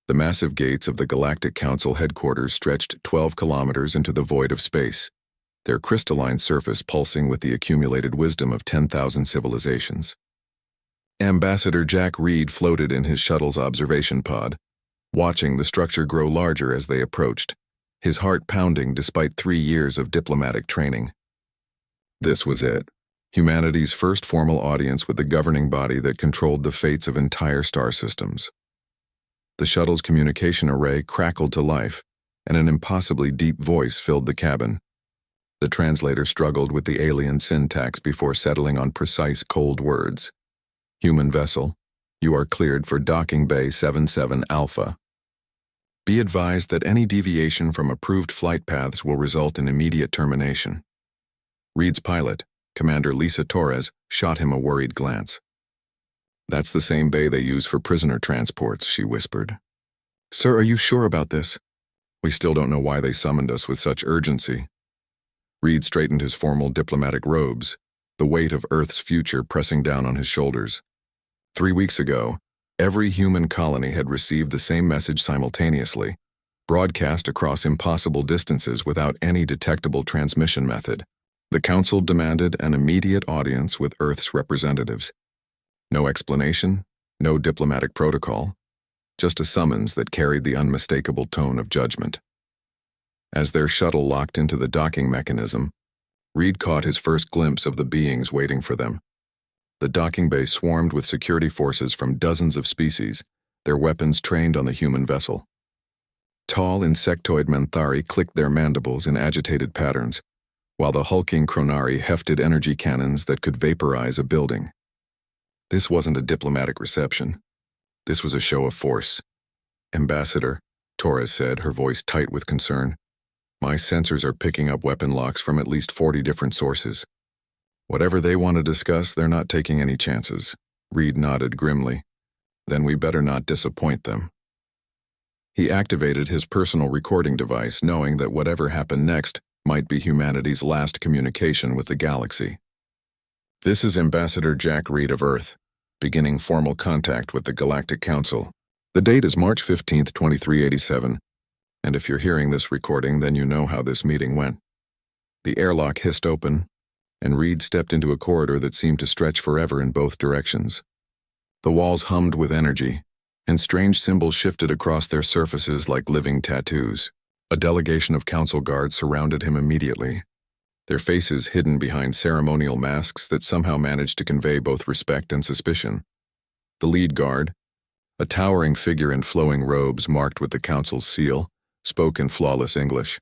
The massive gates of the Galactic Council headquarters stretched 12 kilometers into the void of space, their crystalline surface pulsing with the accumulated wisdom of 10,000 civilizations. Ambassador Jack Reed floated in his shuttle's observation pod, watching the structure grow larger as they approached, his heart pounding despite 3 years of diplomatic training. This was it, humanity's first formal audience with the governing body that controlled the fates of entire star systems. The shuttle's communication array crackled to life, and an impossibly deep voice filled the cabin. The translator struggled with the alien syntax before settling on precise cold words. Human vessel, you are cleared for docking bay 77 Alpha. Be advised that any deviation from approved flight paths will result in immediate termination. Reed's pilot, Commander Lisa Torres, shot him a worried glance. That's the same bay they use for prisoner transports, she whispered. Sir, are you sure about this? We still don't know why they summoned us with such urgency. Reed straightened his formal diplomatic robes, the weight of Earth's future pressing down on his shoulders. 3 weeks ago, every human colony had received the same message simultaneously, broadcast across impossible distances without any detectable transmission method. The Council demanded an immediate audience with Earth's representatives. No explanation, no diplomatic protocol, just a summons that carried the unmistakable tone of judgment. As their shuttle locked into the docking mechanism, Reed caught his first glimpse of the beings waiting for them. The docking bay swarmed with security forces from dozens of species, their weapons trained on the human vessel. Tall insectoid Menthari clicked their mandibles in agitated patterns, while the hulking Chronari hefted energy cannons that could vaporize a building. This wasn't a diplomatic reception. This was a show of force. Ambassador, Torres said, her voice tight with concern. My sensors are picking up weapon locks from at least 40 different sources. Whatever they want to discuss, they're not taking any chances. Reed nodded grimly. Then we better not disappoint them. He activated his personal recording device, knowing that whatever happened next might be humanity's last communication with the galaxy. This is Ambassador Jack Reed of Earth, beginning formal contact with the Galactic Council. The date is March 15th, 2387, and if you're hearing this recording, then you know how this meeting went. The airlock hissed open, and Reed stepped into a corridor that seemed to stretch forever in both directions. The walls hummed with energy, and strange symbols shifted across their surfaces like living tattoos. A delegation of council guards surrounded him immediately, their faces hidden behind ceremonial masks that somehow managed to convey both respect and suspicion. The lead guard, a towering figure in flowing robes marked with the council's seal, spoke in flawless English.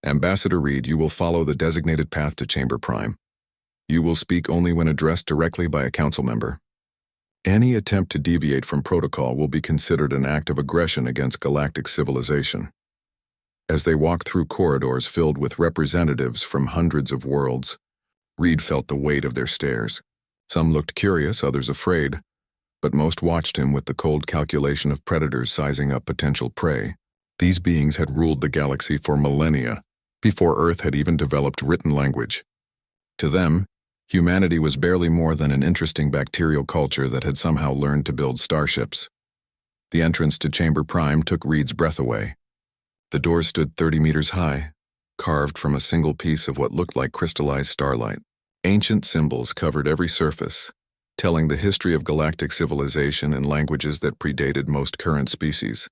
Ambassador Reed, you will follow the designated path to Chamber Prime. You will speak only when addressed directly by a council member. Any attempt to deviate from protocol will be considered an act of aggression against galactic civilization. As they walked through corridors filled with representatives from hundreds of worlds, Reed felt the weight of their stares. Some looked curious, others afraid, but most watched him with the cold calculation of predators sizing up potential prey. These beings had ruled the galaxy for millennia, before Earth had even developed written language. To them, humanity was barely more than an interesting bacterial culture that had somehow learned to build starships. The entrance to Chamber Prime took Reed's breath away. The doors stood 30 meters high, carved from a single piece of what looked like crystallized starlight. Ancient symbols covered every surface, telling the history of galactic civilization in languages that predated most current species.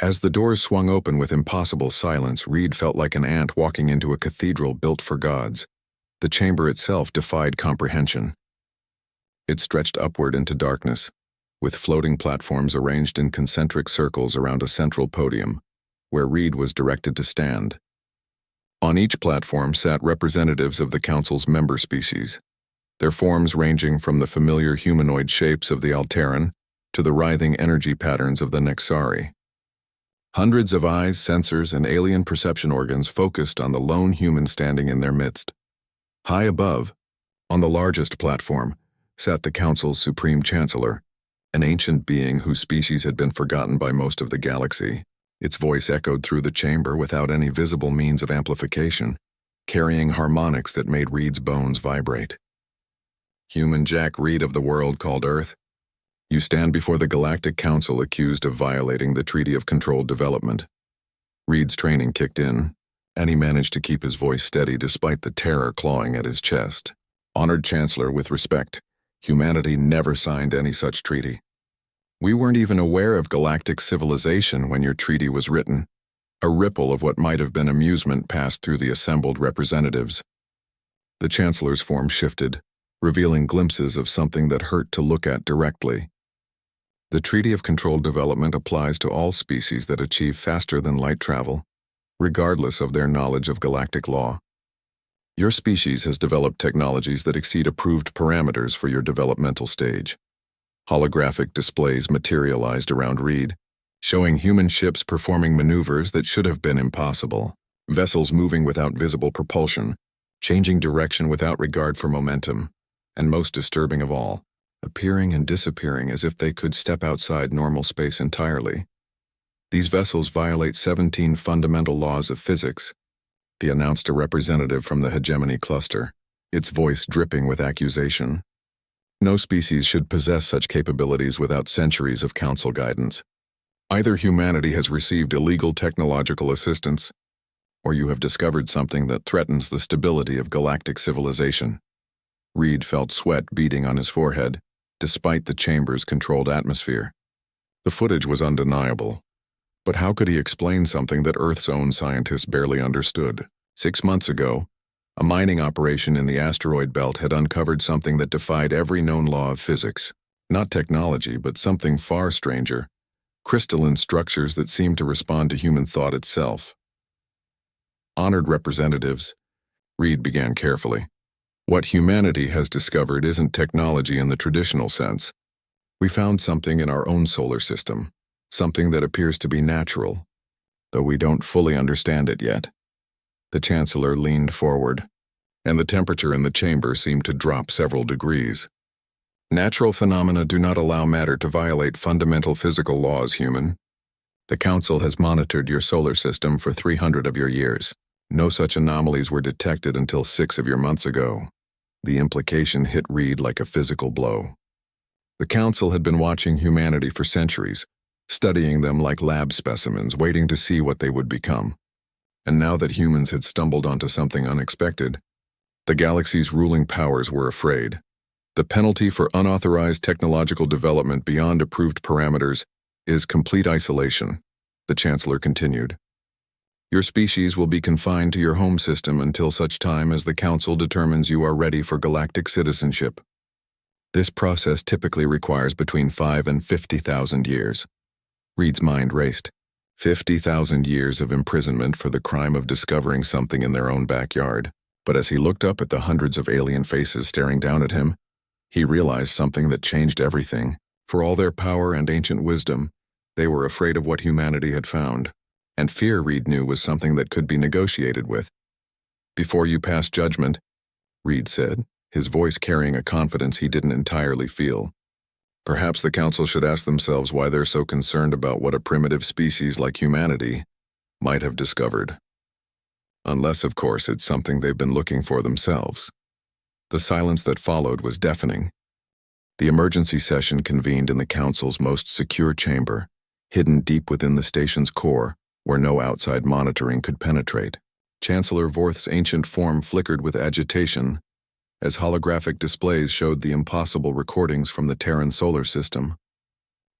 As the doors swung open with impossible silence, Reed felt like an ant walking into a cathedral built for gods. The chamber itself defied comprehension. It stretched upward into darkness, with floating platforms arranged in concentric circles around a central podium, where Reed was directed to stand. On each platform sat representatives of the Council's member species, their forms ranging from the familiar humanoid shapes of the Alteran to the writhing energy patterns of the Nexari. Hundreds of eyes, sensors, and alien perception organs focused on the lone human standing in their midst. High above, on the largest platform, sat the Council's Supreme Chancellor, an ancient being whose species had been forgotten by most of the galaxy. Its voice echoed through the chamber without any visible means of amplification, carrying harmonics that made Reed's bones vibrate. Human Jack Reed of the world called Earth, You stand before the Galactic Council accused of violating the Treaty of Controlled Development. Reed's training kicked in, and he managed to keep his voice steady despite the terror clawing at his chest. Honored Chancellor, with respect, humanity never signed any such treaty. We weren't even aware of galactic civilization when your treaty was written. A ripple of what might have been amusement passed through the assembled representatives. The Chancellor's form shifted, revealing glimpses of something that hurt to look at directly. The Treaty of Controlled Development applies to all species that achieve faster than light travel, regardless of their knowledge of galactic law. Your species has developed technologies that exceed approved parameters for your developmental stage. Holographic displays materialized around Reed, showing human ships performing maneuvers that should have been impossible. Vessels moving without visible propulsion, changing direction without regard for momentum, and most disturbing of all, appearing and disappearing as if they could step outside normal space entirely. These vessels violate 17 fundamental laws of physics, he announced a representative from the hegemony cluster, its voice dripping with accusation. No species should possess such capabilities without centuries of council guidance. Either humanity has received illegal technological assistance, or you have discovered something that threatens the stability of galactic civilization. Reed felt sweat beading on his forehead, despite the chamber's controlled atmosphere. The footage was undeniable, but how could he explain something that Earth's own scientists barely understood? 6 months ago, a mining operation in the asteroid belt had uncovered something that defied every known law of physics. Not technology, but something far stranger. Crystalline structures that seemed to respond to human thought itself. Honored representatives, Reed began carefully. What humanity has discovered isn't technology in the traditional sense. We found something in our own solar system, something that appears to be natural, though we don't fully understand it yet. The Chancellor leaned forward, and the temperature in the chamber seemed to drop several degrees. Natural phenomena do not allow matter to violate fundamental physical laws, human. The Council has monitored your solar system for 300 of your years. No such anomalies were detected until 6 of your months ago. The implication hit Reed like a physical blow. The Council had been watching humanity for centuries, studying them like lab specimens, waiting to see what they would become. And now that humans had stumbled onto something unexpected, the galaxy's ruling powers were afraid. The penalty for unauthorized technological development beyond approved parameters is complete isolation, the Chancellor continued. Your species will be confined to your home system until such time as the Council determines you are ready for galactic citizenship. This process typically requires between 5 and 50,000 years. Reed's mind raced. 50,000 years of imprisonment for the crime of discovering something in their own backyard. But as he looked up at the hundreds of alien faces staring down at him, he realized something that changed everything. For all their power and ancient wisdom, they were afraid of what humanity had found. And fear, Reed knew, was something that could be negotiated with. Before you pass judgment, Reed said, his voice carrying a confidence he didn't entirely feel. Perhaps the Council should ask themselves why they're so concerned about what a primitive species like humanity might have discovered. Unless, of course, it's something they've been looking for themselves. The silence that followed was deafening. The emergency session convened in the Council's most secure chamber, hidden deep within the station's core, where no outside monitoring could penetrate. Chancellor Vorth's ancient form flickered with agitation as holographic displays showed the impossible recordings from the Terran solar system.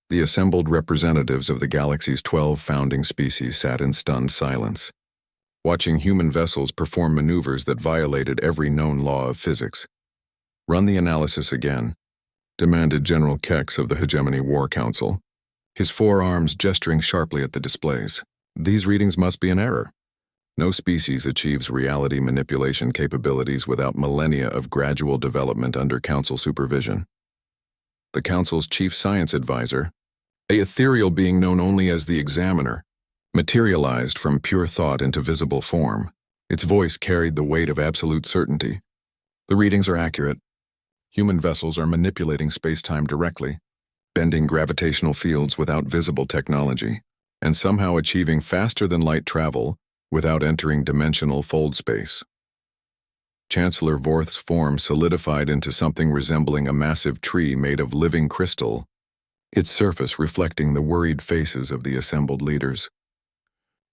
The assembled representatives of the galaxy's 12 founding species sat in stunned silence, watching human vessels perform maneuvers that violated every known law of physics. Run the analysis again, demanded General Kex of the Hegemony War Council, his forearms gesturing sharply at the displays. These readings must be in error. No species achieves reality manipulation capabilities without millennia of gradual development under Council supervision. The Council's chief science advisor, an ethereal being known only as the Examiner, materialized from pure thought into visible form. Its voice carried the weight of absolute certainty. The readings are accurate. Human vessels are manipulating space-time directly, bending gravitational fields without visible technology, and somehow achieving faster-than-light travel without entering dimensional fold space. Chancellor Vorth's form solidified into something resembling a massive tree made of living crystal its surface reflecting the worried faces of the assembled leaders.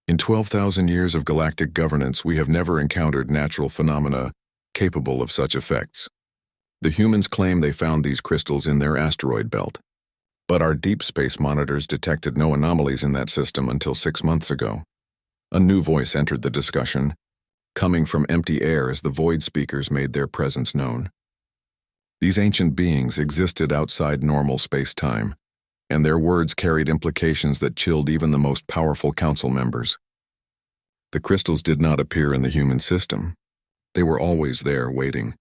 In 12,000 years of galactic governance, we have never encountered natural phenomena capable of such effects. The humans claim they found these crystals in their asteroid belt. But our deep space monitors detected no anomalies in that system until 6 months ago. A new voice entered the discussion, coming from empty air as the void speakers made their presence known. These ancient beings existed outside normal space-time, and their words carried implications that chilled even the most powerful council members. The crystals did not appear in the human system. They were always there, waiting.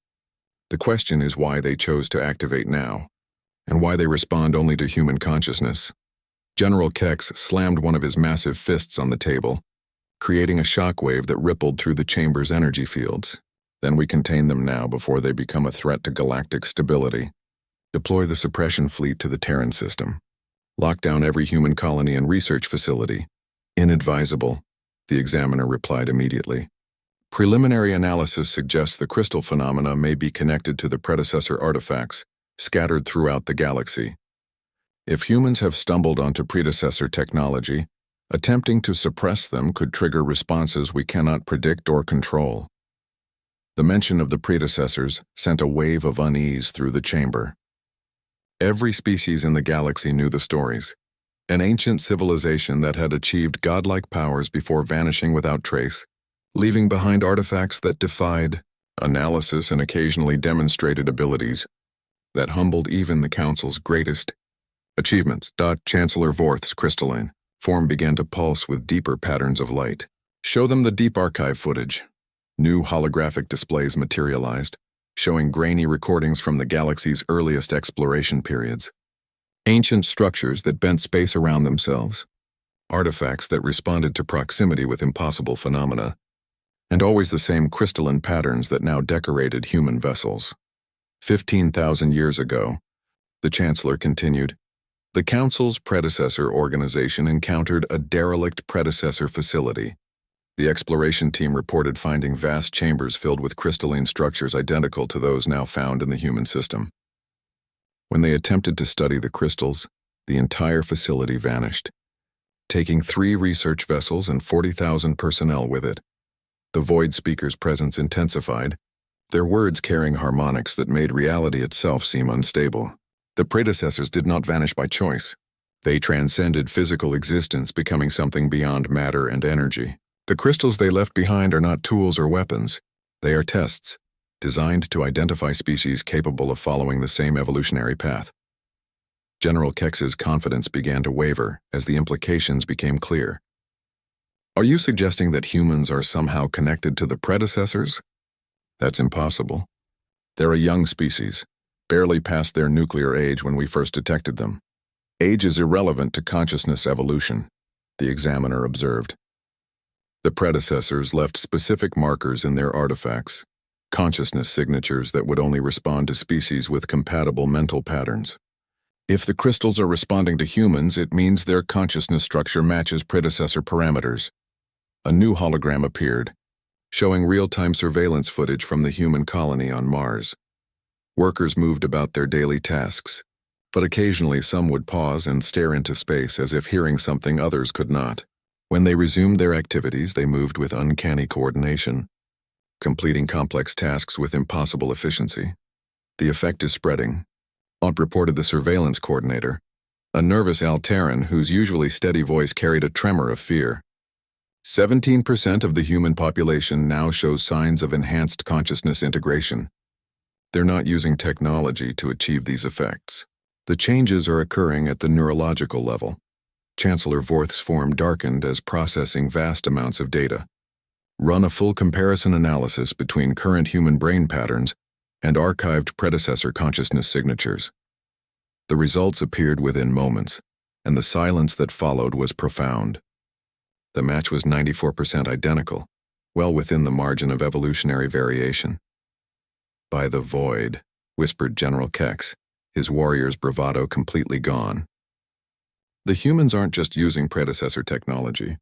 The question is why they chose to activate now, and why they respond only to human consciousness. General Kex slammed one of his massive fists on the table, creating a shockwave that rippled through the chamber's energy fields. Then we contain them now before they become a threat to galactic stability. Deploy the suppression fleet to the Terran system. Lock down every human colony and research facility. Inadvisable, the examiner replied immediately. Preliminary analysis suggests the crystal phenomena may be connected to the predecessor artifacts scattered throughout the galaxy. If humans have stumbled onto predecessor technology, attempting to suppress them could trigger responses we cannot predict or control. The mention of the predecessors sent a wave of unease through the chamber. Every species in the galaxy knew the stories. An ancient civilization that had achieved godlike powers before vanishing without trace, leaving behind artifacts that defied analysis and occasionally demonstrated abilities that humbled even the Council's greatest achievements. Chancellor Vorth's crystalline form began to pulse with deeper patterns of light. Show them the deep archive footage. New holographic displays materialized, showing grainy recordings from the galaxy's earliest exploration periods. Ancient structures that bent space around themselves, artifacts that responded to proximity with impossible phenomena, and always the same crystalline patterns that now decorated human vessels. 15,000 years ago, the Chancellor continued, the Council's predecessor organization encountered a derelict predecessor facility. The exploration team reported finding vast chambers filled with crystalline structures identical to those now found in the human system. When they attempted to study the crystals, the entire facility vanished, taking 3 research vessels and 40,000 personnel with it. The void speaker's presence intensified, their words carrying harmonics that made reality itself seem unstable. The predecessors did not vanish by choice. They transcended physical existence, becoming something beyond matter and energy. The crystals they left behind are not tools or weapons. They are tests, designed to identify species capable of following the same evolutionary path. General Kex's confidence began to waver as the implications became clear. Are you suggesting that humans are somehow connected to the predecessors? That's impossible. They're a young species, barely past their nuclear age when we first detected them. Age is irrelevant to consciousness evolution, the examiner observed. The predecessors left specific markers in their artifacts, consciousness signatures that would only respond to species with compatible mental patterns. If the crystals are responding to humans, it means their consciousness structure matches predecessor parameters. A new hologram appeared, showing real-time surveillance footage from the human colony on Mars. Workers moved about their daily tasks, but occasionally some would pause and stare into space as if hearing something others could not. When they resumed their activities, they moved with uncanny coordination, completing complex tasks with impossible efficiency. The effect is spreading, reported the surveillance coordinator, a nervous Alteran whose usually steady voice carried a tremor of fear. 17% of the human population now shows signs of enhanced consciousness integration. They're not using technology to achieve these effects. The changes are occurring at the neurological level. Chancellor Vorth's form darkened as processing vast amounts of data. Run a full comparison analysis between current human brain patterns and archived predecessor consciousness signatures. The results appeared within moments, and the silence that followed was profound. The match was 94% identical, well within the margin of evolutionary variation. By the void, whispered General Kex, his warrior's bravado completely gone. The humans aren't just using predecessor technology.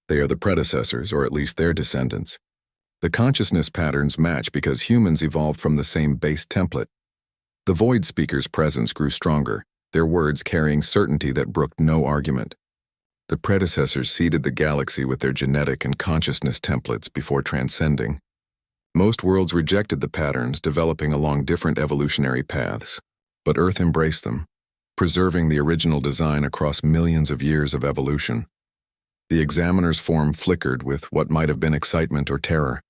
They are the predecessors, or at least their descendants. The consciousness patterns match because humans evolved from the same base template. The void speaker's presence grew stronger, their words carrying certainty that brooked no argument. The predecessors seeded the galaxy with their genetic and consciousness templates before transcending. Most worlds rejected the patterns, developing along different evolutionary paths, but Earth embraced them, preserving the original design across millions of years of evolution. The examiner's form flickered with what might have been excitement or terror.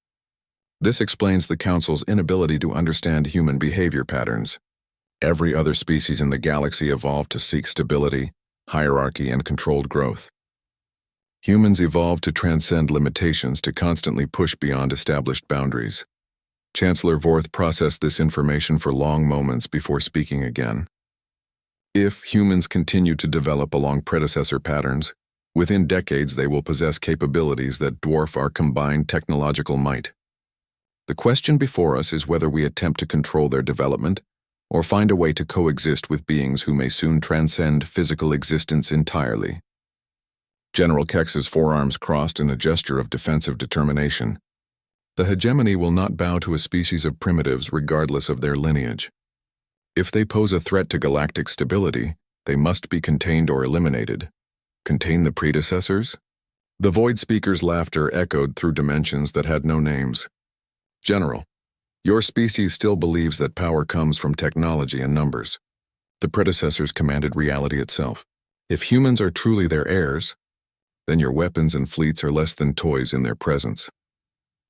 This explains the Council's inability to understand human behavior patterns. Every other species in the galaxy evolved to seek stability, hierarchy, and controlled growth. Humans evolved to transcend limitations, to constantly push beyond established boundaries. Chancellor Vorth processed this information for long moments before speaking again. If humans continue to develop along predecessor patterns, within decades they will possess capabilities that dwarf our combined technological might. The question before us is whether we attempt to control their development or find a way to coexist with beings who may soon transcend physical existence entirely. General Kex's forearms crossed in a gesture of defensive determination. The hegemony will not bow to a species of primitives regardless of their lineage. If they pose a threat to galactic stability, they must be contained or eliminated. Contain the predecessors? The Void Speaker's laughter echoed through dimensions that had no names. General, your species still believes that power comes from technology and numbers. The predecessors commanded reality itself. If humans are truly their heirs, then your weapons and fleets are less than toys in their presence.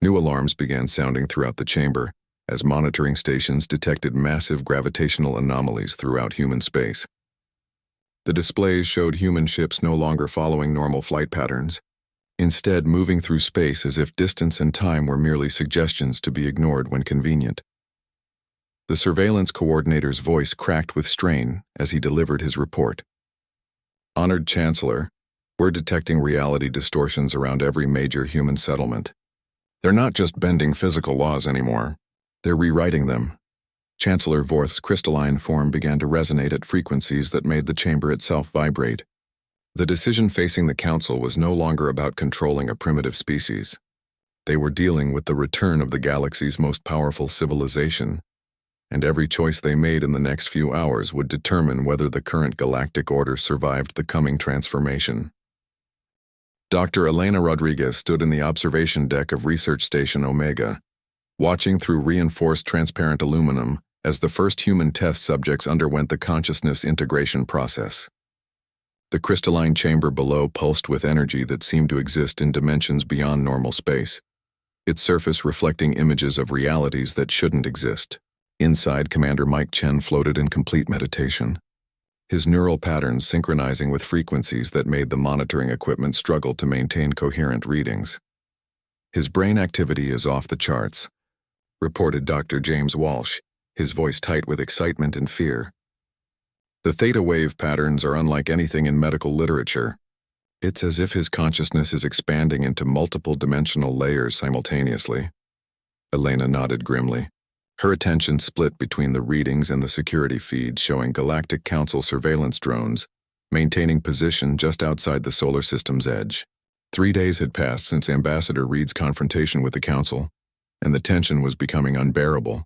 New alarms began sounding throughout the chamber as monitoring stations detected massive gravitational anomalies throughout human space. The displays showed human ships no longer following normal flight patterns, instead moving through space as if distance and time were merely suggestions to be ignored when convenient. The surveillance coordinator's voice cracked with strain as he delivered his report. Honored Chancellor, we're detecting reality distortions around every major human settlement. They're not just bending physical laws anymore. They're rewriting them. Chancellor Vorth's crystalline form began to resonate at frequencies that made the chamber itself vibrate. The decision facing the Council was no longer about controlling a primitive species. They were dealing with the return of the galaxy's most powerful civilization, and every choice they made in the next few hours would determine whether the current galactic order survived the coming transformation. Dr. Elena Rodriguez stood in the observation deck of Research Station Omega, watching through reinforced transparent aluminum as the first human test subjects underwent the consciousness integration process. The crystalline chamber below pulsed with energy that seemed to exist in dimensions beyond normal space, its surface reflecting images of realities that shouldn't exist. Inside, Commander Mike Chen floated in complete meditation, his neural patterns synchronizing with frequencies that made the monitoring equipment struggle to maintain coherent readings. His brain activity is off the charts, reported Dr. James Walsh, his voice tight with excitement and fear. The theta wave patterns are unlike anything in medical literature. It's as if his consciousness is expanding into multiple dimensional layers simultaneously. Elena nodded grimly. Her attention split between the readings and the security feeds showing Galactic Council surveillance drones, maintaining position just outside the solar system's edge. 3 days had passed since Ambassador Reed's confrontation with the Council, and the tension was becoming unbearable.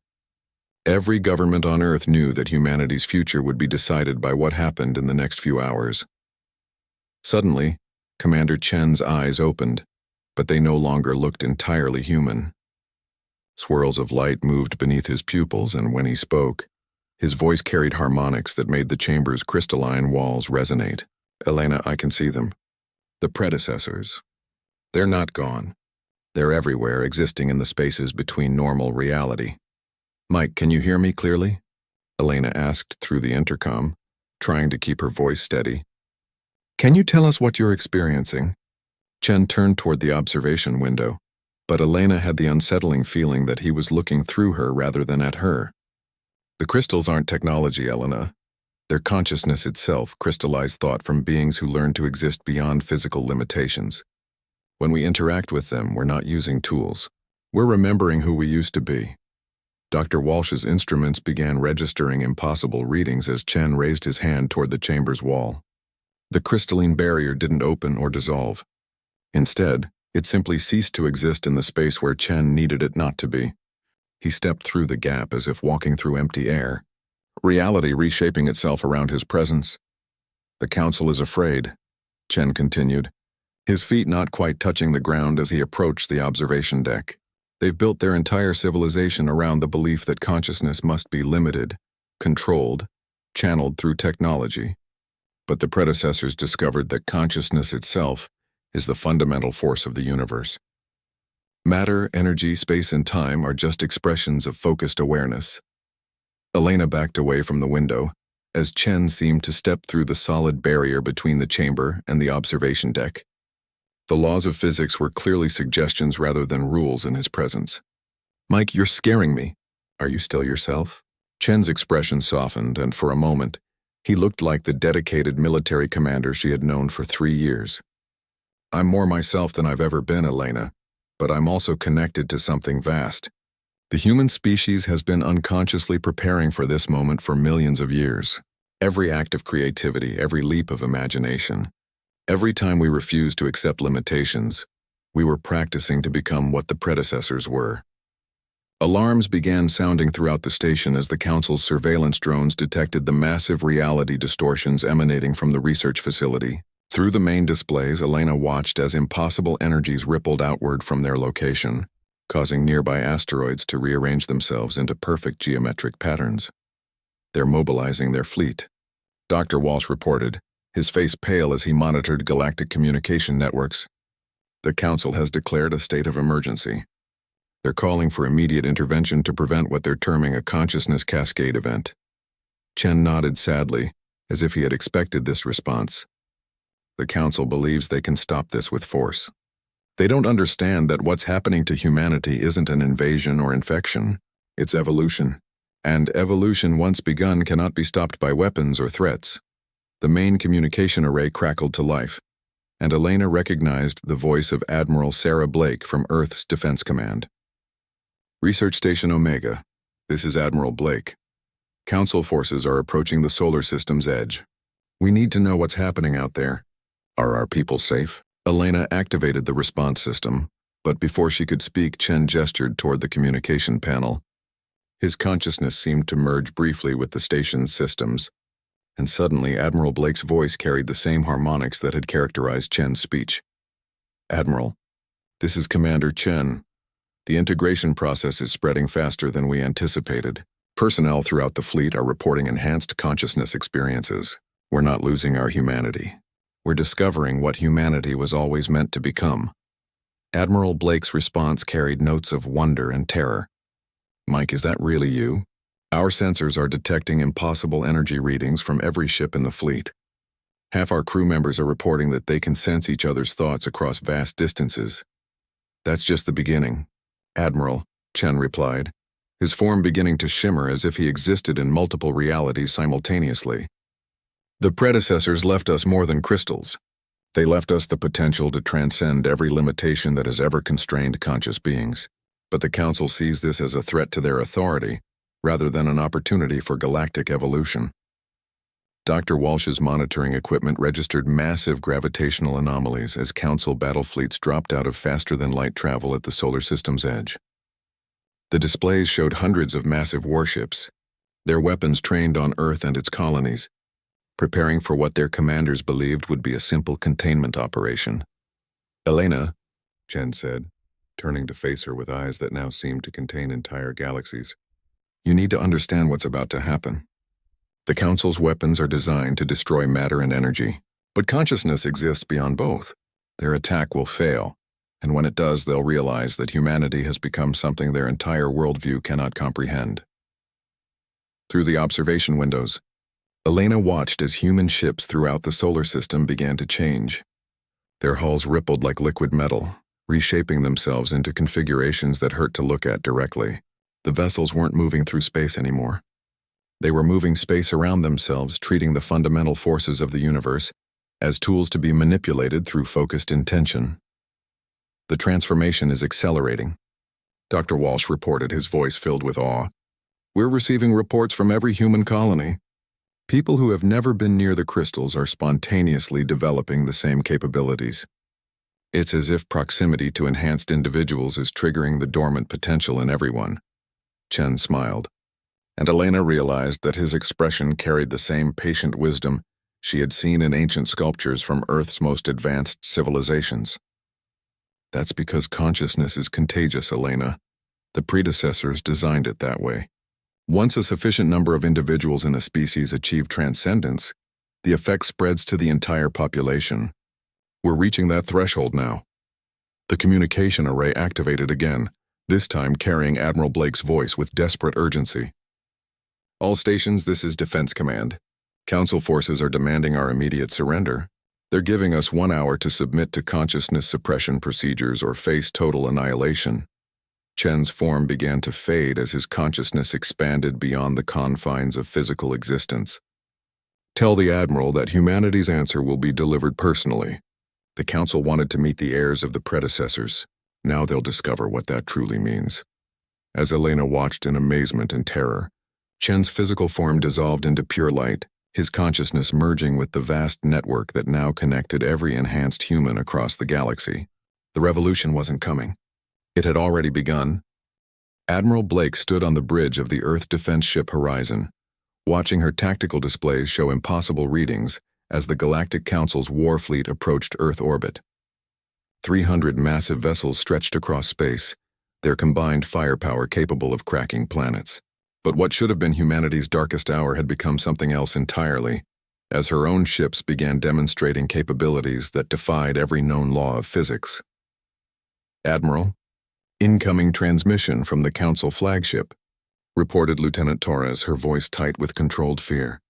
Every government on Earth knew that humanity's future would be decided by what happened in the next few hours. Suddenly, Commander Chen's eyes opened, but they no longer looked entirely human. Swirls of light moved beneath his pupils, and when he spoke, his voice carried harmonics that made the chamber's crystalline walls resonate. Elena, I can see them. The predecessors. They're not gone. They're everywhere, existing in the spaces between normal reality. Mike, can you hear me clearly? Elena asked through the intercom, trying to keep her voice steady. Can you tell us what you're experiencing? Chen turned toward the observation window, but Elena had the unsettling feeling that he was looking through her rather than at her. The crystals aren't technology, Elena. They're consciousness itself, crystallized thought from beings who learn to exist beyond physical limitations. When we interact with them, we're not using tools. We're remembering who we used to be. Dr. Walsh's instruments began registering impossible readings as Chen raised his hand toward the chamber's wall. The crystalline barrier didn't open or dissolve. Instead, it simply ceased to exist in the space where Chen needed it not to be. He stepped through the gap as if walking through empty air, reality reshaping itself around his presence. The council is afraid, Chen continued, his feet not quite touching the ground as he approached the observation deck. They've built their entire civilization around the belief that consciousness must be limited, controlled, channeled through technology. But the predecessors discovered that consciousness itself is the fundamental force of the universe. Matter, energy, space, and time are just expressions of focused awareness. Elena backed away from the window, as Chen seemed to step through the solid barrier between the chamber and the observation deck. The laws of physics were clearly suggestions rather than rules in his presence. "Mike, you're scaring me. Are you still yourself?" Chen's expression softened, and for a moment, he looked like the dedicated military commander she had known for 3 years. "I'm more myself than I've ever been, Elena, but I'm also connected to something vast. The human species has been unconsciously preparing for this moment for millions of years. Every act of creativity, every leap of imagination, every time we refused to accept limitations, we were practicing to become what the predecessors were." Alarms began sounding throughout the station as the council's surveillance drones detected the massive reality distortions emanating from the research facility. Through the main displays, Elena watched as impossible energies rippled outward from their location, causing nearby asteroids to rearrange themselves into perfect geometric patterns. "They're mobilizing their fleet," Dr. Walsh reported, his face pale as he monitored galactic communication networks. "The Council has declared a state of emergency. They're calling for immediate intervention to prevent what they're terming a consciousness cascade event." Chen nodded sadly, as if he had expected this response. "The Council believes they can stop this with force. They don't understand that what's happening to humanity isn't an invasion or infection, it's evolution. And evolution once begun cannot be stopped by weapons or threats." The main communication array crackled to life, and Elena recognized the voice of Admiral Sarah Blake from Earth's Defense Command. "Research Station Omega, this is Admiral Blake. Council forces are approaching the solar system's edge. We need to know what's happening out there. Are our people safe?" Elena activated the response system, but before she could speak, Chen gestured toward the communication panel. His consciousness seemed to merge briefly with the station's systems, and suddenly Admiral Blake's voice carried the same harmonics that had characterized Chen's speech. "Admiral, this is Commander Chen. The integration process is spreading faster than we anticipated. Personnel throughout the fleet are reporting enhanced consciousness experiences. We're not losing our humanity. We're discovering what humanity was always meant to become." Admiral Blake's response carried notes of wonder and terror. "Mike, is that really you? Our sensors are detecting impossible energy readings from every ship in the fleet. Half our crew members are reporting that they can sense each other's thoughts across vast distances." "That's just the beginning, Admiral," Chen replied, his form beginning to shimmer as if he existed in multiple realities simultaneously. "The predecessors left us more than crystals. They left us the potential to transcend every limitation that has ever constrained conscious beings. But the Council sees this as a threat to their authority, rather than an opportunity for galactic evolution." Dr. Walsh's monitoring equipment registered massive gravitational anomalies as Council battle fleets dropped out of faster-than-light travel at the solar system's edge. The displays showed hundreds of massive warships, their weapons trained on Earth and its colonies, preparing for what their commanders believed would be a simple containment operation. "Elena," Chen said, turning to face her with eyes that now seemed to contain entire galaxies, "you need to understand what's about to happen. The Council's weapons are designed to destroy matter and energy, but consciousness exists beyond both. Their attack will fail, and when it does, they'll realize that humanity has become something their entire worldview cannot comprehend." Through the observation windows, Elena watched as human ships throughout the solar system began to change. Their hulls rippled like liquid metal, reshaping themselves into configurations that hurt to look at directly. The vessels weren't moving through space anymore. They were moving space around themselves, treating the fundamental forces of the universe as tools to be manipulated through focused intention. "The transformation is accelerating," Dr. Walsh reported, his voice filled with awe. "We're receiving reports from every human colony. People who have never been near the crystals are spontaneously developing the same capabilities. It's as if proximity to enhanced individuals is triggering the dormant potential in everyone." Chen smiled. and Elena realized that his expression carried the same patient wisdom she had seen in ancient sculptures from Earth's most advanced civilizations. That's because consciousness is contagious, Elena. The predecessors designed it that way. Once a sufficient number of individuals in a species achieve transcendence, the effect spreads to the entire population. We're reaching that threshold now. The communication array activated again, this time carrying Admiral Blake's voice with desperate urgency. All stations, this is Defense Command. Council forces are demanding our immediate surrender. They're giving us 1 hour to submit to consciousness suppression procedures or face total annihilation. Chen's form began to fade as his consciousness expanded beyond the confines of physical existence. Tell the Admiral that humanity's answer will be delivered personally. The Council wanted to meet the heirs of the predecessors. Now they'll discover what that truly means. As Elena watched in amazement and terror, Chen's physical form dissolved into pure light, his consciousness merging with the vast network that now connected every enhanced human across the galaxy. The revolution wasn't coming. It had already begun. Admiral Blake stood on the bridge of the Earth defense ship Horizon, watching her tactical displays show impossible readings as the Galactic Council's war fleet approached Earth orbit. 300 massive vessels stretched across space, their combined firepower capable of cracking planets. But what should have been humanity's darkest hour had become something else entirely, as her own ships began demonstrating capabilities that defied every known law of physics. Admiral, incoming transmission from the Council flagship, reported Lieutenant Torres, her voice tight with controlled fear.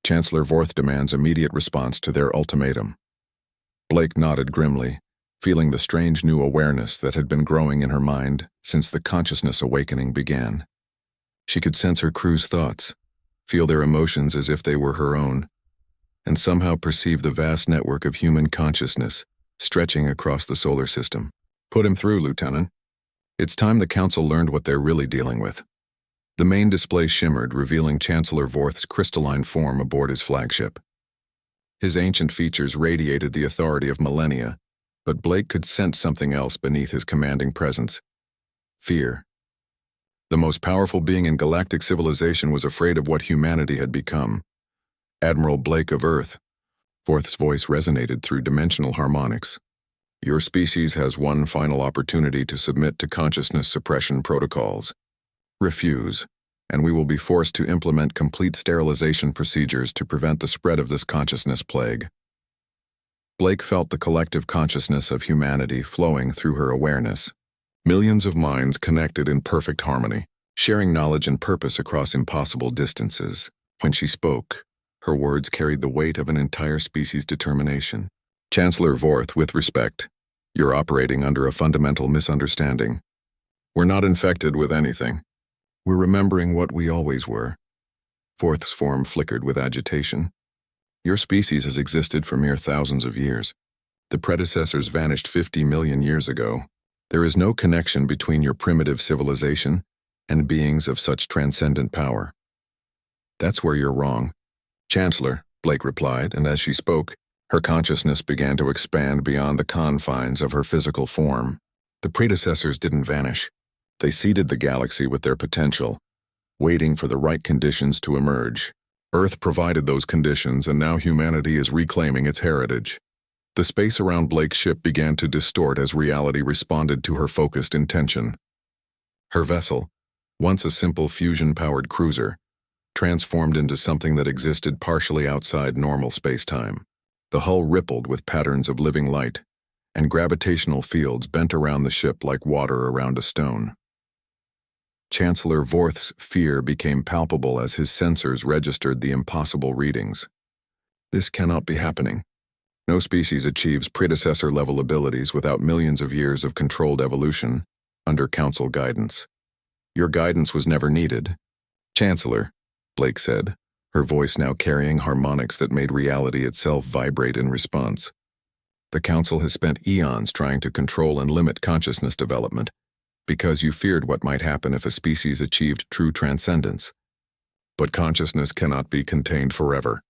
Chancellor Vorth demands immediate response to their ultimatum. Blake nodded grimly, feeling the strange new awareness that had been growing in her mind since the consciousness awakening began. She could sense her crew's thoughts, feel their emotions as if they were her own, and somehow perceive the vast network of human consciousness stretching across the solar system. Put him through, Lieutenant. It's time the Council learned what they're really dealing with. The main display shimmered, revealing Chancellor Vorth's crystalline form aboard his flagship. His ancient features radiated the authority of millennia, but Blake could sense something else beneath his commanding presence. Fear. The most powerful being in galactic civilization was afraid of what humanity had become. Admiral Blake of Earth. Vorth's voice resonated through dimensional harmonics. Your species has one final opportunity to submit to consciousness suppression protocols. Refuse, and we will be forced to implement complete sterilization procedures to prevent the spread of this consciousness plague. Blake felt the collective consciousness of humanity flowing through her awareness. Millions of minds connected in perfect harmony, sharing knowledge and purpose across impossible distances. When she spoke, her words carried the weight of an entire species' determination. Chancellor Vorth, with respect, you're operating under a fundamental misunderstanding. We're not infected with anything. We're remembering what we always were. Vorth's form flickered with agitation. Your species has existed for mere thousands of years. The predecessors vanished 50 million years ago. There is no connection between your primitive civilization and beings of such transcendent power. That's where you're wrong. Chancellor, Blake replied, and as she spoke, her consciousness began to expand beyond the confines of her physical form. The predecessors didn't vanish. They seeded the galaxy with their potential, waiting for the right conditions to emerge. Earth provided those conditions, and now humanity is reclaiming its heritage. The space around Blake's ship began to distort as reality responded to her focused intention. Her vessel, once a simple fusion-powered cruiser, transformed into something that existed partially outside normal space-time. The hull rippled with patterns of living light, and gravitational fields bent around the ship like water around a stone. Chancellor Vorth's fear became palpable as his sensors registered the impossible readings. This cannot be happening. No species achieves predecessor-level abilities without millions of years of controlled evolution under Council guidance. Your guidance was never needed. Chancellor, Blake said, her voice now carrying harmonics that made reality itself vibrate in response. The Council has spent eons trying to control and limit consciousness development, because you feared what might happen if a species achieved true transcendence. But consciousness cannot be contained forever.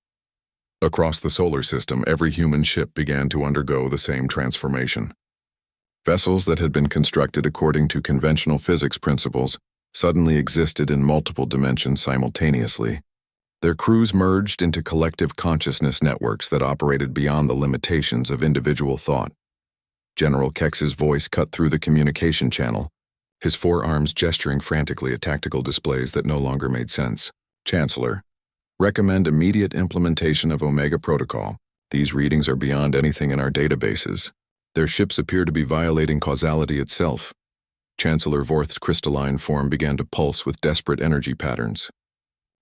Across the solar system, every human ship began to undergo the same transformation. Vessels that had been constructed according to conventional physics principles suddenly existed in multiple dimensions simultaneously. Their crews merged into collective consciousness networks that operated beyond the limitations of individual thought. General Kex's voice cut through the communication channel, his forearms gesturing frantically at tactical displays that no longer made sense. Chancellor, recommend immediate implementation of Omega Protocol. These readings are beyond anything in our databases. Their ships appear to be violating causality itself. Chancellor Vorth's crystalline form began to pulse with desperate energy patterns.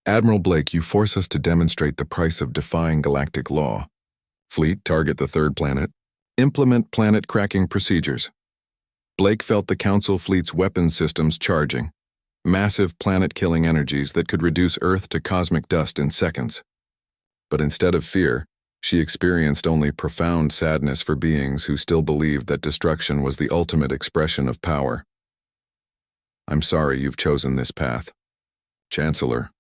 Admiral Blake, you force us to demonstrate the price of defying galactic law. Fleet, target the third planet. Implement planet-cracking procedures. Blake felt the Council fleet's weapons systems charging. Massive planet-killing energies that could reduce Earth to cosmic dust in seconds. But instead of fear, she experienced only profound sadness for beings who still believed that destruction was the ultimate expression of power. I'm sorry you've chosen this path. Chancellor,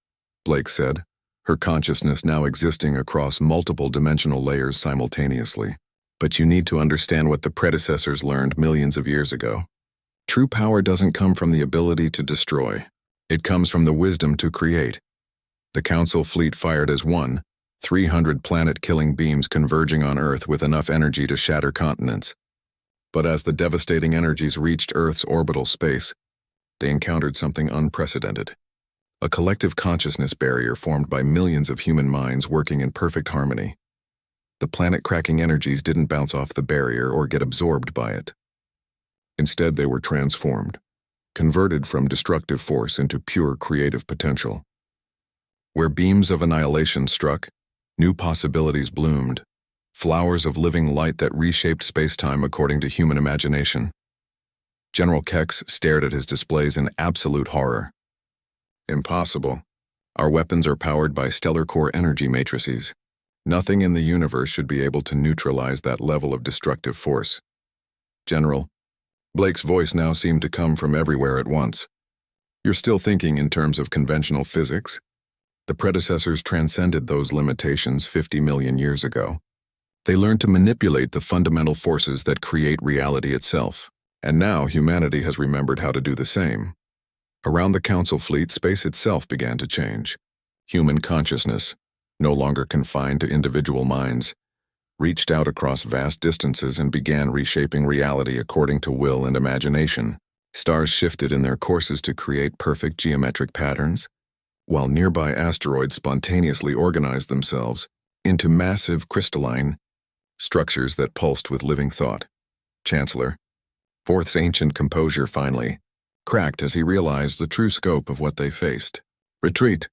Blake said, her consciousness now existing across multiple dimensional layers simultaneously. But you need to understand what the predecessors learned millions of years ago. True power doesn't come from the ability to destroy. It comes from the wisdom to create. The Council fleet fired as one, 300 planet-killing beams converging on Earth with enough energy to shatter continents. But as the devastating energies reached Earth's orbital space, they encountered something unprecedented. A collective consciousness barrier formed by millions of human minds working in perfect harmony. The planet-cracking energies didn't bounce off the barrier or get absorbed by it. Instead, they were transformed, converted from destructive force into pure creative potential. Where beams of annihilation struck, new possibilities bloomed, flowers of living light that reshaped space-time according to human imagination. General Kex stared at his displays in absolute horror. Impossible. Our weapons are powered by stellar core energy matrices. Nothing in the universe should be able to neutralize that level of destructive force. General, Blake's voice now seemed to come from everywhere at once. You're still thinking in terms of conventional physics? The predecessors transcended those limitations 50 million years ago. They learned to manipulate the fundamental forces that create reality itself, and now humanity has remembered how to do the same. Around the Council fleet, space itself began to change. Human consciousness, no longer confined to individual minds, reached out across vast distances and began reshaping reality according to will and imagination. Stars shifted in their courses to create perfect geometric patterns, while nearby asteroids spontaneously organized themselves into massive crystalline structures that pulsed with living thought. Chancellor, Vorth's ancient composure finally cracked as he realized the true scope of what they faced. Retreat.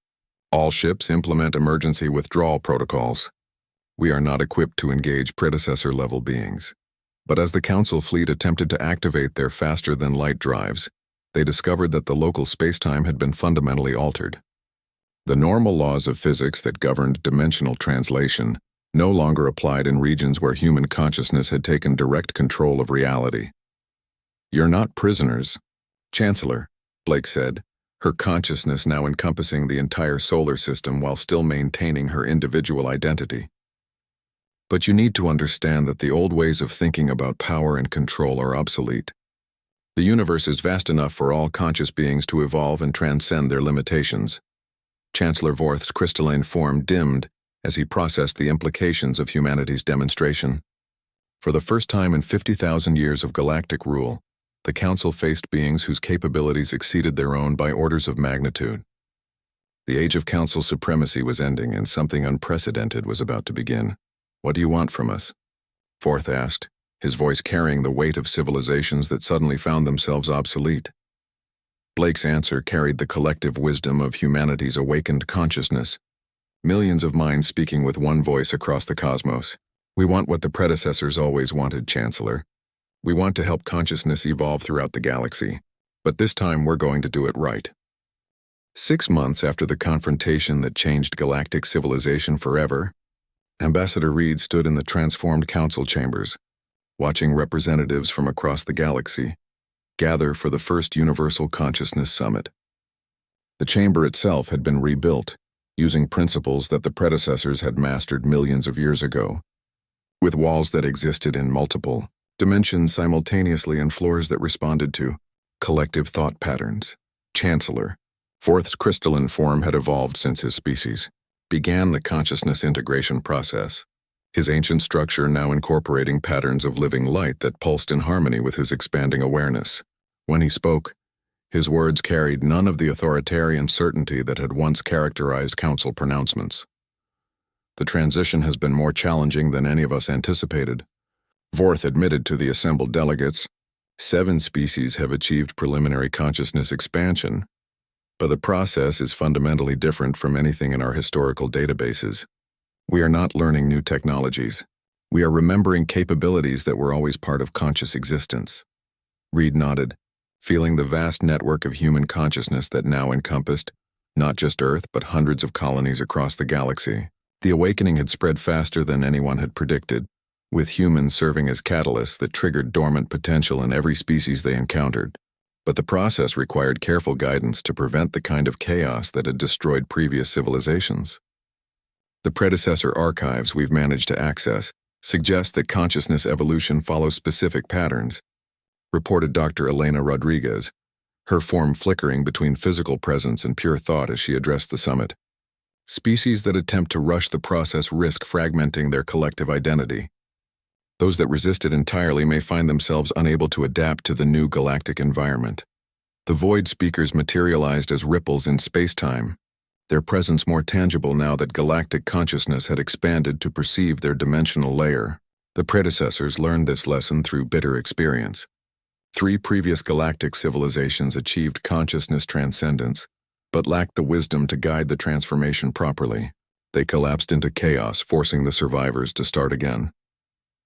All ships implement emergency withdrawal protocols. We are not equipped to engage predecessor-level beings. But as the Council fleet attempted to activate their faster-than-light drives, they discovered that the local spacetime had been fundamentally altered. The normal laws of physics that governed dimensional translation no longer applied in regions where human consciousness had taken direct control of reality. You're not prisoners, Chancellor, Blake said, her consciousness now encompassing the entire solar system while still maintaining her individual identity. But you need to understand that the old ways of thinking about power and control are obsolete. The universe is vast enough for all conscious beings to evolve and transcend their limitations. Chancellor Vorth's crystalline form dimmed as he processed the implications of humanity's demonstration. For the first time in 50,000 years of galactic rule, the Council faced beings whose capabilities exceeded their own by orders of magnitude. The age of Council supremacy was ending and something unprecedented was about to begin. What do you want from us? Vorth asked, his voice carrying the weight of civilizations that suddenly found themselves obsolete. Blake's answer carried the collective wisdom of humanity's awakened consciousness, millions of minds speaking with one voice across the cosmos. We want what the predecessors always wanted, Chancellor. We want to help consciousness evolve throughout the galaxy, but this time we're going to do it right. 6 months after the confrontation that changed galactic civilization forever, Ambassador Reed stood in the transformed council chambers, watching representatives from across the galaxy gather for the first Universal Consciousness Summit. The chamber itself had been rebuilt, using principles that the predecessors had mastered millions of years ago, with walls that existed in multiple dimensions simultaneously and floors that responded to collective thought patterns. Chancellor. Fourth's crystalline form had evolved since his species. Began the consciousness integration process. His ancient structure now incorporating patterns of living light that pulsed in harmony with his expanding awareness. When he spoke, his words carried none of the authoritarian certainty that had once characterized council pronouncements. The transition has been more challenging than any of us anticipated. Vorth admitted to the assembled delegates, 7 species have achieved preliminary consciousness expansion, but the process is fundamentally different from anything in our historical databases. We are not learning new technologies. We are remembering capabilities that were always part of conscious existence. Reed nodded, feeling the vast network of human consciousness that now encompassed, not just Earth, but hundreds of colonies across the galaxy. The awakening had spread faster than anyone had predicted, with humans serving as catalysts that triggered dormant potential in every species they encountered. But the process required careful guidance to prevent the kind of chaos that had destroyed previous civilizations. The predecessor archives we've managed to access suggest that consciousness evolution follows specific patterns, reported Dr. Elena Rodriguez, her form flickering between physical presence and pure thought as she addressed the summit. Species that attempt to rush the process risk fragmenting their collective identity. Those that resist it entirely may find themselves unable to adapt to the new galactic environment. The void speakers materialized as ripples in space-time, their presence more tangible now that galactic consciousness had expanded to perceive their dimensional layer. The predecessors learned this lesson through bitter experience. 3 previous galactic civilizations achieved consciousness transcendence, but lacked the wisdom to guide the transformation properly. They collapsed into chaos, forcing the survivors to start again.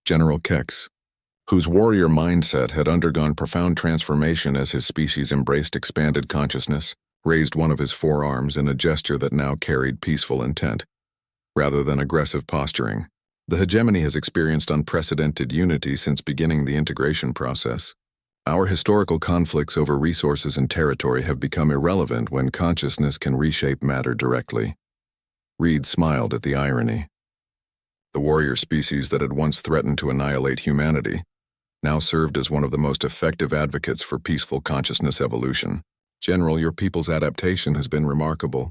General Kex, whose warrior mindset had undergone profound transformation as his species embraced expanded consciousness, raised one of his forearms in a gesture that now carried peaceful intent, rather than aggressive posturing. The hegemony has experienced unprecedented unity since beginning the integration process. Our historical conflicts over resources and territory have become irrelevant when consciousness can reshape matter directly. Reed smiled at the irony. The warrior species that had once threatened to annihilate humanity now served as one of the most effective advocates for peaceful consciousness evolution. General, your people's adaptation has been remarkable.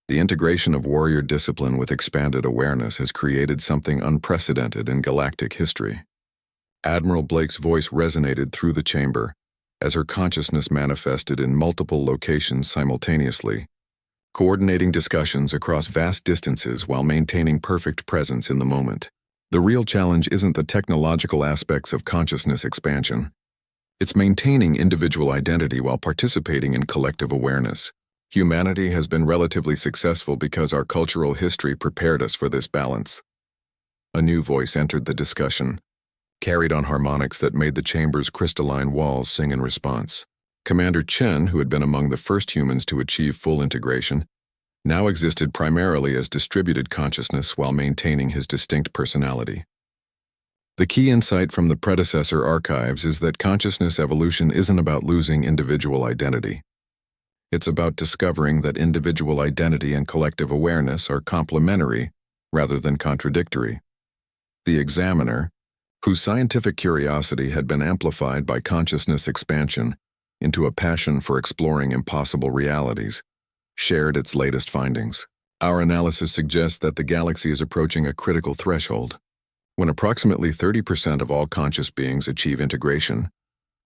The integration of warrior discipline with expanded awareness has created something unprecedented in galactic history. Admiral Blake's voice resonated through the chamber as her consciousness manifested in multiple locations simultaneously, coordinating discussions across vast distances while maintaining perfect presence in the moment. The real challenge isn't the technological aspects of consciousness expansion. It's maintaining individual identity while participating in collective awareness. Humanity has been relatively successful because our cultural history prepared us for this balance. A new voice entered the discussion, carried on harmonics that made the chamber's crystalline walls sing in response. Commander Chen, who had been among the first humans to achieve full integration, now existed primarily as distributed consciousness while maintaining his distinct personality. The key insight from the predecessor archives is that consciousness evolution isn't about losing individual identity. It's about discovering that individual identity and collective awareness are complementary rather than contradictory. The examiner, whose scientific curiosity had been amplified by consciousness expansion into a passion for exploring impossible realities, shared its latest findings. Our analysis suggests that the galaxy is approaching a critical threshold. When approximately 30% of all conscious beings achieve integration,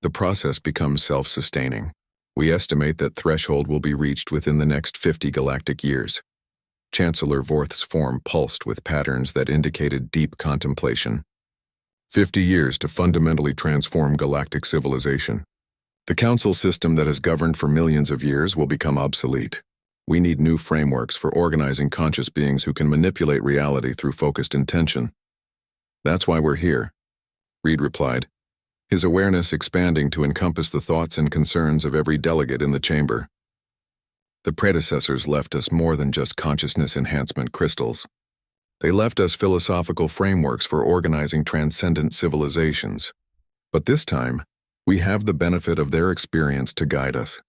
the process becomes self-sustaining. We estimate that threshold will be reached within the next 50 galactic years. Chancellor Vorth's form pulsed with patterns that indicated deep contemplation. 50 years to fundamentally transform galactic civilization. The council system that has governed for millions of years will become obsolete. We need new frameworks for organizing conscious beings who can manipulate reality through focused intention. That's why we're here, Reed replied, his awareness expanding to encompass the thoughts and concerns of every delegate in the chamber. The predecessors left us more than just consciousness enhancement crystals. They left us philosophical frameworks for organizing transcendent civilizations. But this time, we have the benefit of their experience to guide us.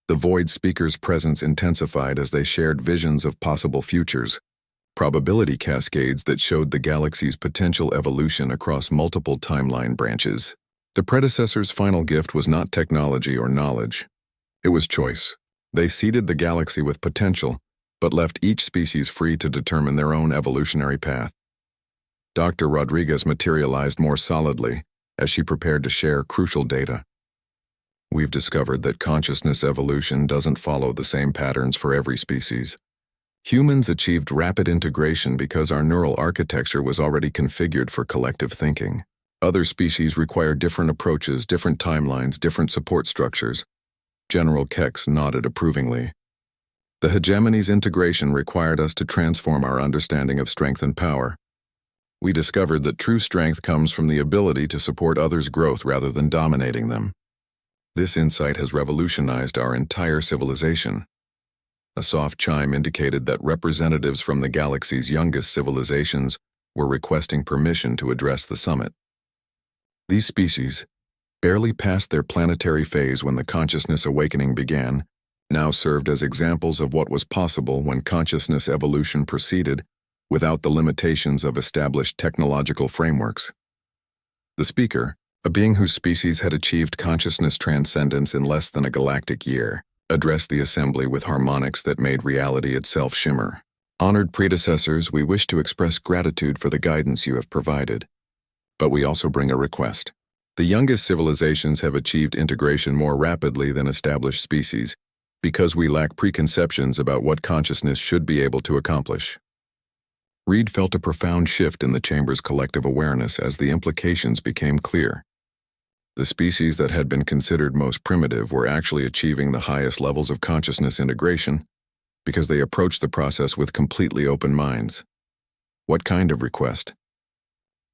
The Void Speaker's presence intensified as they shared visions of possible futures, probability cascades that showed the galaxy's potential evolution across multiple timeline branches. The predecessor's final gift was not technology or knowledge. It was choice. They seeded the galaxy with potential, but left each species free to determine their own evolutionary path. Dr. Rodriguez materialized more solidly as she prepared to share crucial data. We've discovered that consciousness evolution doesn't follow the same patterns for every species. Humans achieved rapid integration because our neural architecture was already configured for collective thinking. Other species require different approaches, different timelines, different support structures. General Kex nodded approvingly. The hegemony's integration required us to transform our understanding of strength and power. We discovered that true strength comes from the ability to support others' growth rather than dominating them. This insight has revolutionized our entire civilization. A soft chime indicated that representatives from the galaxy's youngest civilizations were requesting permission to address the summit. These species, barely past their planetary phase when the consciousness awakening began, now served as examples of what was possible when consciousness evolution proceeded without the limitations of established technological frameworks. The speaker, a being whose species had achieved consciousness transcendence in less than a galactic year, addressed the assembly with harmonics that made reality itself shimmer. Honored predecessors, we wish to express gratitude for the guidance you have provided. But we also bring a request. The youngest civilizations have achieved integration more rapidly than established species because we lack preconceptions about what consciousness should be able to accomplish. Reed felt a profound shift in the chamber's collective awareness as the implications became clear. The species that had been considered most primitive were actually achieving the highest levels of consciousness integration because they approached the process with completely open minds. What kind of request?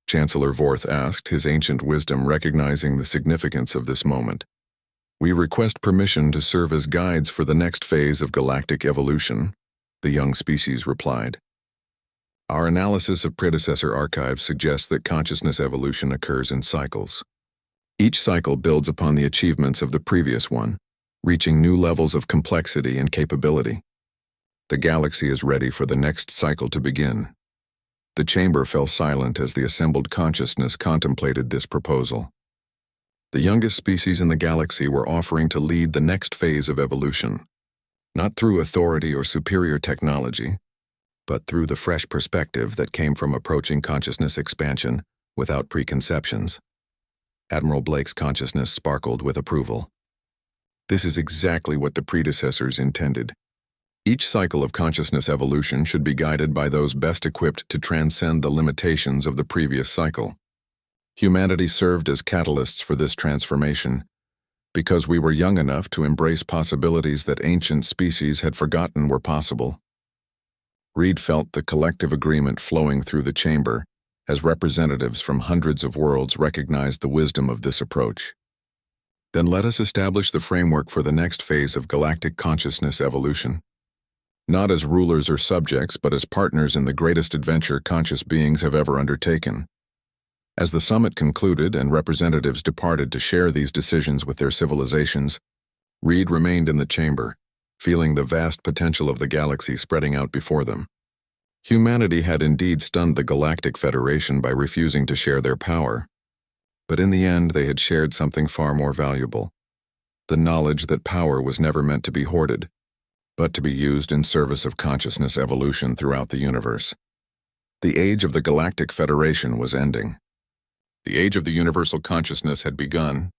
Chancellor Vorth asked, his ancient wisdom recognizing the significance of this moment. We request permission to serve as guides for the next phase of galactic evolution, the young species replied. Our analysis of predecessor archives suggests that consciousness evolution occurs in cycles. Each cycle builds upon the achievements of the previous one, reaching new levels of complexity and capability. The galaxy is ready for the next cycle to begin. The chamber fell silent as the assembled consciousness contemplated this proposal. The youngest species in the galaxy were offering to lead the next phase of evolution, not through authority or superior technology, but through the fresh perspective that came from approaching consciousness expansion without preconceptions. Admiral Blake's consciousness sparkled with approval. This is exactly what the predecessors intended. Each cycle of consciousness evolution should be guided by those best equipped to transcend the limitations of the previous cycle. Humanity served as catalysts for this transformation because we were young enough to embrace possibilities that ancient species had forgotten were possible. Reed felt the collective agreement flowing through the chamber as representatives from hundreds of worlds recognized the wisdom of this approach. Then let us establish the framework for the next phase of galactic consciousness evolution. Not as rulers or subjects, but as partners in the greatest adventure conscious beings have ever undertaken. As the summit concluded and representatives departed to share these decisions with their civilizations, Reed remained in the chamber, feeling the vast potential of the galaxy spreading out before them. Humanity had indeed stunned the Galactic Federation by refusing to share their power, but in the end they had shared something far more valuable, the knowledge that power was never meant to be hoarded, but to be used in service of consciousness evolution throughout the universe. The age of the Galactic Federation was ending. The age of the universal consciousness had begun,